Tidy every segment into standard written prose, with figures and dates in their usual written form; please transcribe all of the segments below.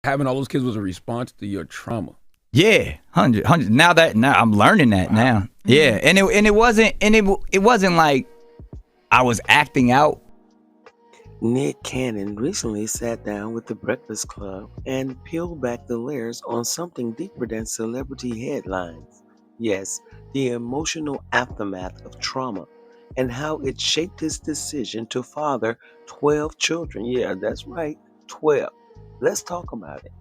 Having all those kids was a response to your trauma. Yeah, hundred. Now I'm learning that now. Yeah, and it wasn't like I was acting out. Nick Cannon recently sat down with the Breakfast Club and peeled back the layers on something deeper than celebrity headlines. Yes, the emotional aftermath of trauma and how it shaped his decision to father 12 children. Yeah, that's right, 12. Let's talk about it.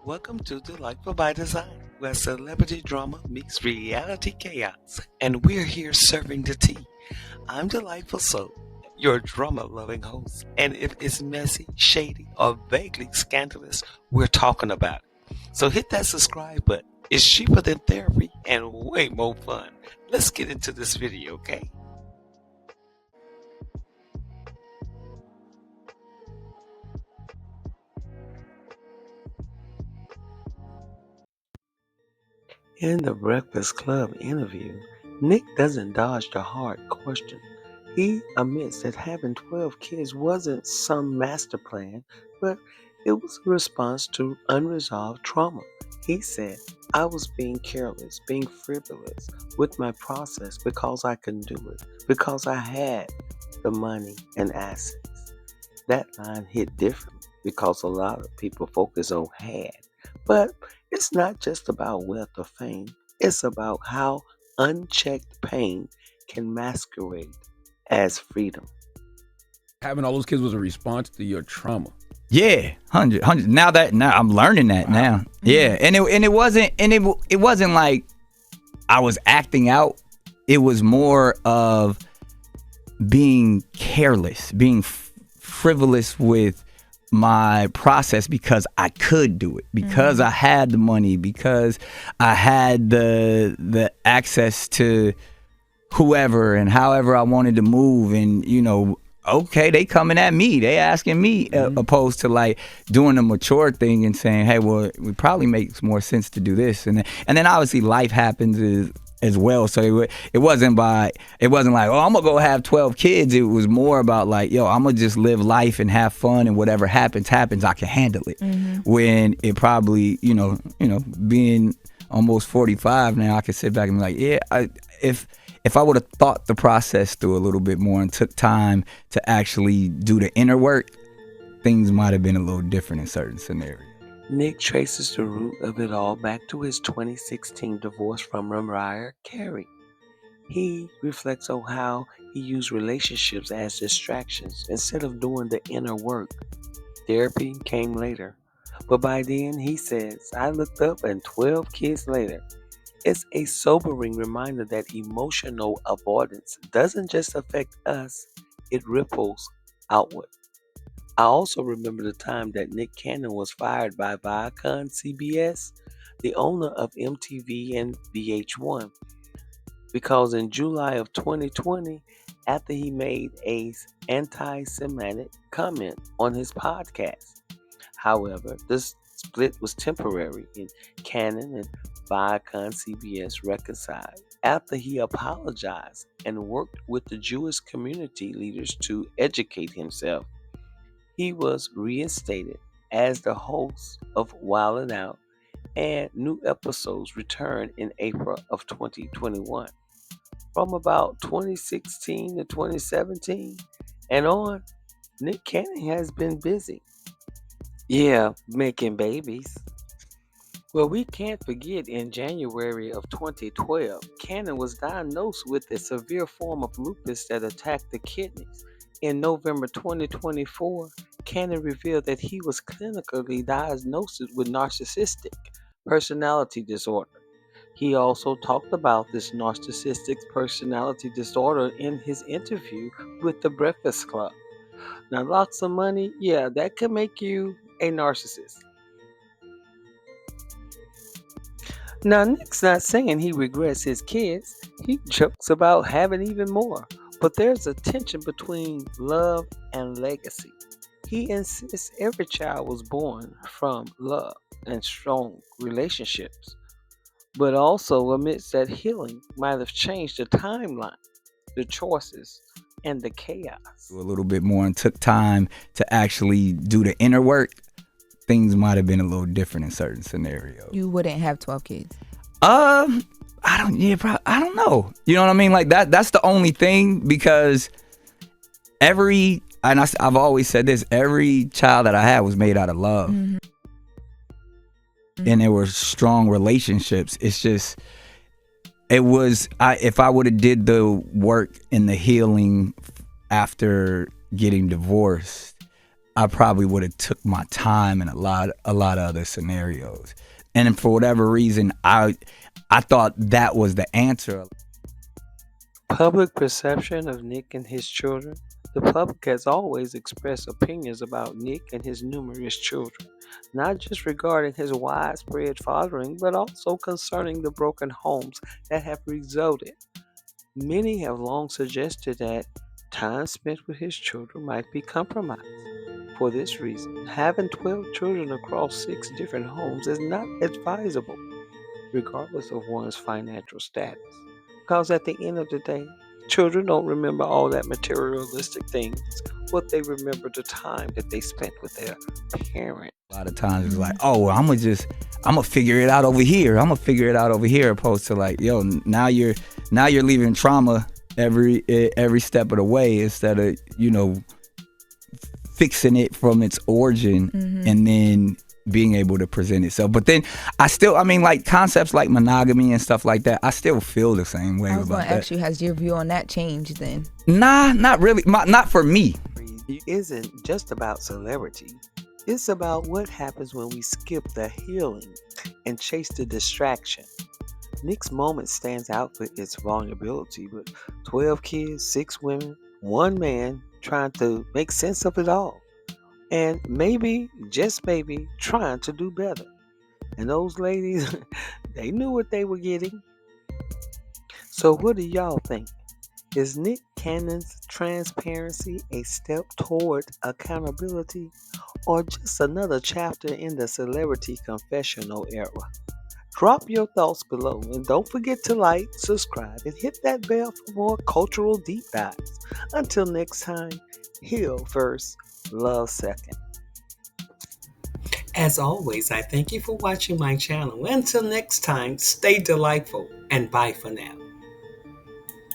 Welcome to Delightful by Design, where celebrity drama meets reality chaos, and we're here serving the tea. I'm Delightful Soul, your drama loving host, and if it's messy, shady, or vaguely scandalous, we're talking about it. So hit that subscribe button. It's cheaper than therapy and way more fun. Let's get into this video, okay? In the Breakfast Club interview, Nick doesn't dodge the hard question. He admits that having 12 kids wasn't some master plan, but it was a response to unresolved trauma. He said, I was being careless, being frivolous with my process because I could do it, because I had the money and assets. That line hit different because a lot of people focus on had. But it's not just about wealth or fame, it's about how unchecked pain can masquerade as freedom. Having all those kids was a response to your trauma. Yeah, hundred. Now I'm learning that now. Yeah, and it wasn't like I was acting out. It was more of being careless, being frivolous with my process because I could do it, because I had the money, because I had the access to whoever and however I wanted to move, and okay, they coming at me, they asking me, opposed to like doing a mature thing and saying, hey, well, it probably makes more sense to do this, and then obviously life happens as well. So it wasn't like, oh, I'm gonna go have 12 kids. It was more about like, yo, I'm gonna just live life and have fun, and whatever happens, I can handle it. When it probably, being almost 45 now, I can sit back and be like, yeah, if I would have thought the process through a little bit more and took time to actually do the inner work, things might have been a little different in certain scenarios. Nick traces the root of it all back to his 2016 divorce from Mariah Carey. He reflects on how he used relationships as distractions instead of doing the inner work. Therapy came later, but by then, he says, I looked up and 12 kids later. It's a sobering reminder that emotional avoidance doesn't just affect us, it ripples outward. I also remember the time that Nick Cannon was fired by Viacom CBS, the owner of MTV and VH1, because in July of 2020, after he made a anti-Semitic comment on his podcast. However, this split was temporary, and Cannon and Viacom CBS reconciled after he apologized and worked with the Jewish community leaders to educate himself. He was reinstated as the host of Wild 'N Out, and new episodes returned in April of 2021. From about 2016 to 2017 and on, Nick Cannon has been busy. Yeah, making babies. Well, we can't forget in January of 2012, Cannon was diagnosed with a severe form of lupus that attacked the kidneys. In November 2024, Cannon revealed that he was clinically diagnosed with narcissistic personality disorder. He also talked about this narcissistic personality disorder in his interview with the Breakfast Club. Now, lots of money, yeah, that could make you a narcissist. Now, Nick's not saying he regrets his kids. He jokes about having even more. But there's a tension between love and legacy. He insists every child was born from love and strong relationships, but also admits that healing might have changed the timeline. the choices, and the chaos. A little bit more and took time to actually do the inner work, things might have been a little different in certain scenarios. You wouldn't have 12 kids. I don't know. You know what I mean? Like that's the only thing, because I've always said this, every child that I had was made out of love. Mm-hmm. And there were strong relationships. It's just, if I would have did the work and the healing after getting divorced, I probably would have took my time in a lot of other scenarios. And for whatever reason, I thought that was the answer. Public perception of Nick and his children. The public has always expressed opinions about Nick and his numerous children, not just regarding his widespread fathering, but also concerning the broken homes that have resulted. Many have long suggested that time spent with his children might be compromised. For this reason, having 12 children across 6 different homes is not advisable, regardless of one's financial status. Because at the end of the day, children don't remember all that materialistic things. What they remember the time that they spent with their parent. A lot of times it's like, oh, well, I'm gonna figure it out over here. I'm gonna figure it out over here, opposed to like, yo, now you're leaving trauma every step of the way, instead of, fixing it from its origin and then being able to present itself. But then like concepts like monogamy and stuff like that, I still feel the same way I was about going to ask you, has your view on that changed then? Nah, not really. Not for me. It isn't just about celebrity. It's about what happens when we skip the healing and chase the distraction. Nick's moment stands out for its vulnerability, but 12 kids, 6 women, 1 man trying to make sense of it all. And maybe, just maybe, trying to do better. And those ladies, they knew what they were getting. So what do y'all think? Is Nick Cannon's transparency a step toward accountability, or just another chapter in the celebrity confessional era? Drop your thoughts below, and don't forget to like, subscribe, and hit that bell for more cultural deep dives. Until next time, heal first, love second. As always, I thank you for watching my channel. Until next time, stay delightful, and bye for now.